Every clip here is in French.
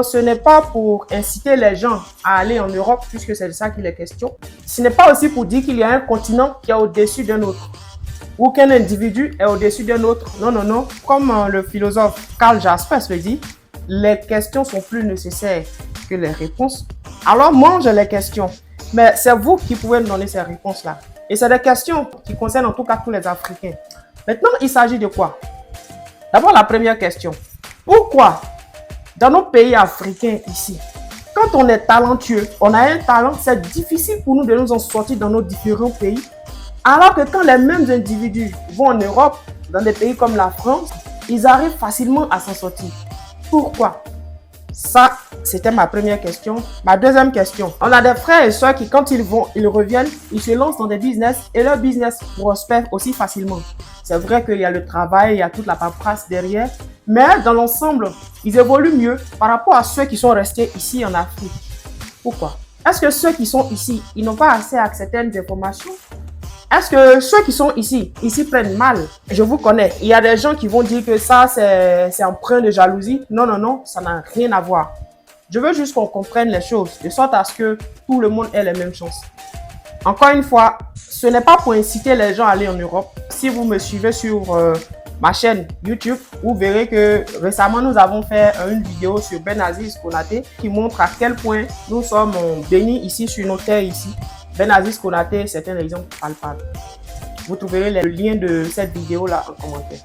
Ce n'est pas pour inciter les gens à aller en Europe, puisque c'est de ça qu'il est question. Ce n'est pas aussi pour dire qu'il y a un continent qui est au-dessus d'un autre, ou qu'un individu est au-dessus d'un autre. Non, non, non. Comme le philosophe Karl Jaspers le dit, les questions sont plus nécessaires que les réponses. Alors mange les questions, mais c'est vous qui pouvez me donner ces réponses-là. Et c'est des questions qui concernent en tout cas tous les Africains. Maintenant, il s'agit de quoi? D'abord, la première question. Pourquoi, dans nos pays africains ici, quand on est talentueux, on a un talent, c'est difficile pour nous de nous en sortir dans nos différents pays. Alors que quand les mêmes individus vont en Europe, dans des pays comme la France, ils arrivent facilement à s'en sortir. Pourquoi? Ça, c'était ma première question. Ma deuxième question. On a des frères et soeurs qui, quand ils reviennent, ils se lancent dans des business et leur business prospère aussi facilement. C'est vrai qu'il y a le travail, il y a toute la paperasse derrière, mais dans l'ensemble, ils évoluent mieux par rapport à ceux qui sont restés ici en Afrique. Pourquoi? Est-ce que ceux qui sont ici, ils n'ont pas accès à certaines informations? Est-ce que ceux qui sont ici prennent mal? Je vous connais. Il y a des gens qui vont dire que ça, c'est empreint de jalousie. Non, non, non, ça n'a rien à voir. Je veux juste qu'on comprenne les choses, de sorte à ce que tout le monde ait les mêmes chances. Encore une fois, ce n'est pas pour inciter les gens à aller en Europe. Si vous me suivez sur ma chaîne YouTube, vous verrez que récemment, nous avons fait une vidéo sur Benaziz Konaté qui montre à quel point nous sommes bénis ici sur nos terres ici. Benaziz Konaté, c'est un exemple palpable. Vous trouverez le lien de cette vidéo-là en commentaire.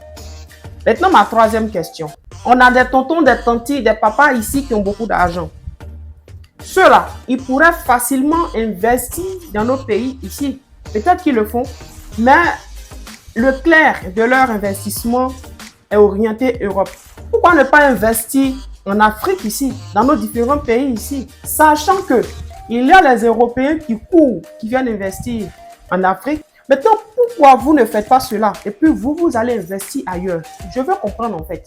Maintenant, ma troisième question. On a des tontons, des tantis, des papas ici qui ont beaucoup d'argent. Ceux-là, ils pourraient facilement investir dans nos pays ici. Peut-être qu'ils le font, mais le clair de leur investissement est orienté Europe. Pourquoi ne pas investir en Afrique ici, dans nos différents pays ici, sachant que il y a les Européens qui courent, qui viennent investir en Afrique. Maintenant, pourquoi vous ne faites pas cela et puis vous allez investir ailleurs? Je veux comprendre en fait.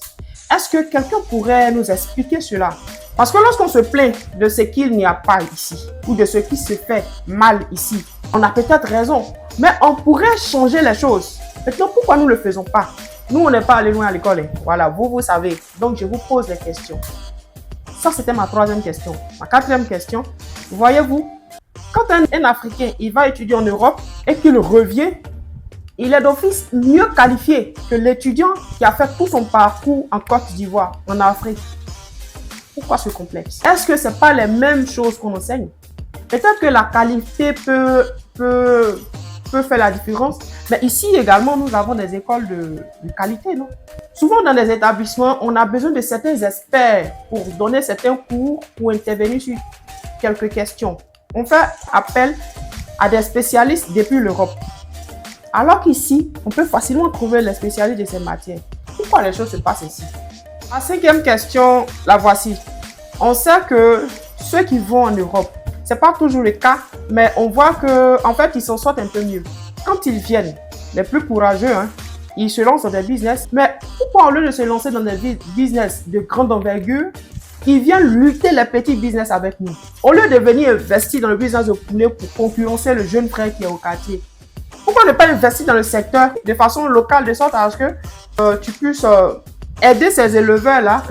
Est-ce que quelqu'un pourrait nous expliquer cela? Parce que lorsqu'on se plaint de ce qu'il n'y a pas ici ou de ce qui se fait mal ici, on a peut-être raison, mais on pourrait changer les choses. Maintenant, pourquoi nous ne le faisons pas? Nous, on n'est pas allé loin à l'école. Hein. Voilà, vous savez. Donc, je vous pose les questions. Ça, c'était ma troisième question. Ma quatrième question, voyez-vous, quand un Africain il va étudier en Europe et qu'il revient, il est d'office mieux qualifié que l'étudiant qui a fait tout son parcours en Côte d'Ivoire, en Afrique. Pourquoi ce complexe? Est-ce que ce n'est pas les mêmes choses qu'on enseigne? Peut-être que la qualité peut faire la différence, mais ici également, nous avons des écoles de qualité, non? Souvent, dans les établissements, on a besoin de certains experts pour donner certains cours, pour intervenir sur quelques questions. On fait appel à des spécialistes depuis l'Europe. Alors qu'ici, on peut facilement trouver les spécialistes de ces matières. Pourquoi les choses se passent ici? La cinquième question, la voici. On sait que ceux qui vont en Europe, ce n'est pas toujours le cas, mais on voit qu'en fait, ils s'en sortent un peu mieux. Quand ils viennent, les plus courageux, ils se lancent dans des business. Mais pourquoi au lieu de se lancer dans des business de grande envergure, ils viennent lutter les petits business avec nous? Au lieu de venir investir dans le business de poulet pour concurrencer le jeune frère qui est au quartier, pourquoi ne pas investir dans le secteur de façon locale, de sorte à ce que tu puisses aider ces éleveurs-là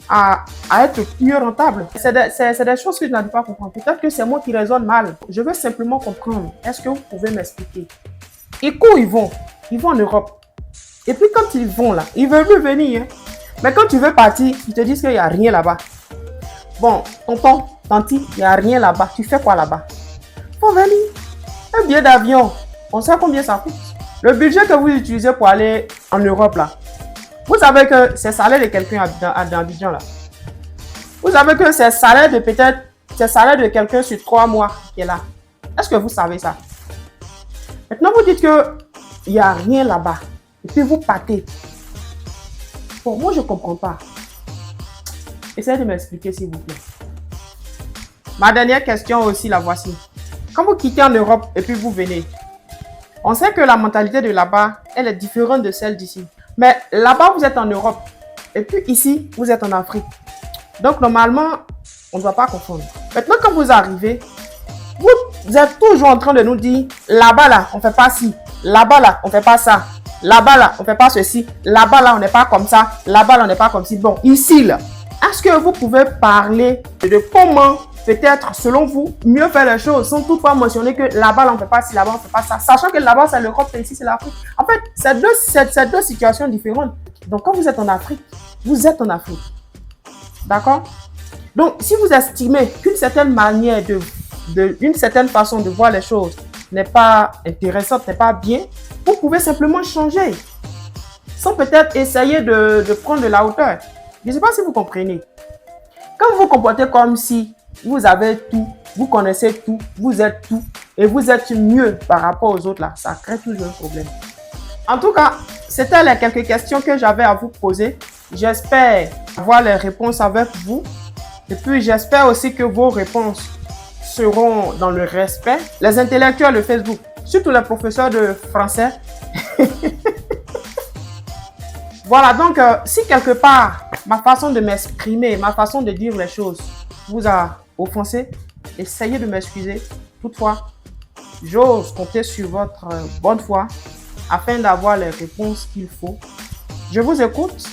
à être plus rentables? C'est des choses que je n'arrive pas à comprendre. Peut-être que c'est moi qui raisonne mal. Je veux simplement comprendre. Est-ce que vous pouvez m'expliquer? Et où ils vont? Ils vont en Europe. Et puis quand ils vont là, ils veulent plus venir. Mais quand tu veux partir, ils te disent qu'il n'y a rien là-bas. Bon, tonton, tanti, il n'y a rien là-bas. Tu fais quoi là-bas? Faut venir. Un billet d'avion, on sait combien ça coûte. Le budget que vous utilisez pour aller en Europe là, vous savez que c'est le salaire de quelqu'un dans Abidjan là. Vous savez que c'est le salaire de peut-être, c'est le salaire de quelqu'un sur 3 mois qui est là. Est-ce que vous savez ça? Maintenant, vous dites qu'il n'y a rien là-bas. Et puis vous partez. Bon, moi, je ne comprends pas. Essayez de m'expliquer, s'il vous plaît. Ma dernière question aussi, la voici. Quand vous quittez en Europe et puis vous venez, on sait que la mentalité de là-bas, elle est différente de celle d'ici. Mais là-bas, vous êtes en Europe. Et puis ici, vous êtes en Afrique. Donc, normalement, on ne doit pas confondre. Maintenant, quand vous arrivez, vous êtes toujours en train de nous dire, là-bas, là, on ne fait pas ci. Là-bas, là, on ne fait pas ça. Là-bas, là, on ne fait pas ceci. Là-bas, là, on n'est pas comme ça. Là-bas, là, on n'est pas comme ci. Bon, ici, là, Est-ce que vous pouvez parler de comment, peut-être, selon vous, mieux faire les choses sans toutefois mentionner que là-bas, on ne fait pas ci, là-bas, on ne fait pas ça, sachant que là-bas, c'est l'Europe et ici, c'est l'Afrique. En fait, c'est deux situations différentes. Donc, quand vous êtes en Afrique, vous êtes en Afrique. D'accord? Donc, si vous estimez qu'une certaine manière d'une certaine façon de voir les choses n'est pas intéressante, n'est pas bien, vous pouvez simplement changer. Sans peut-être essayer de prendre de la hauteur. Je ne sais pas si vous comprenez. Quand vous vous comportez comme si vous avez tout, vous connaissez tout, vous êtes tout, et vous êtes mieux par rapport aux autres, là, ça crée toujours un problème. En tout cas, c'était les quelques questions que j'avais à vous poser. J'espère avoir les réponses avec vous. Et puis, j'espère aussi que vos réponses seront dans le respect. Les intellectuels de Facebook, surtout les professeurs de français. Voilà, donc, si quelque part, ma façon de m'exprimer, ma façon de dire les choses vous a offensé, essayez de m'excuser. Toutefois, j'ose compter sur votre bonne foi afin d'avoir les réponses qu'il faut. Je vous écoute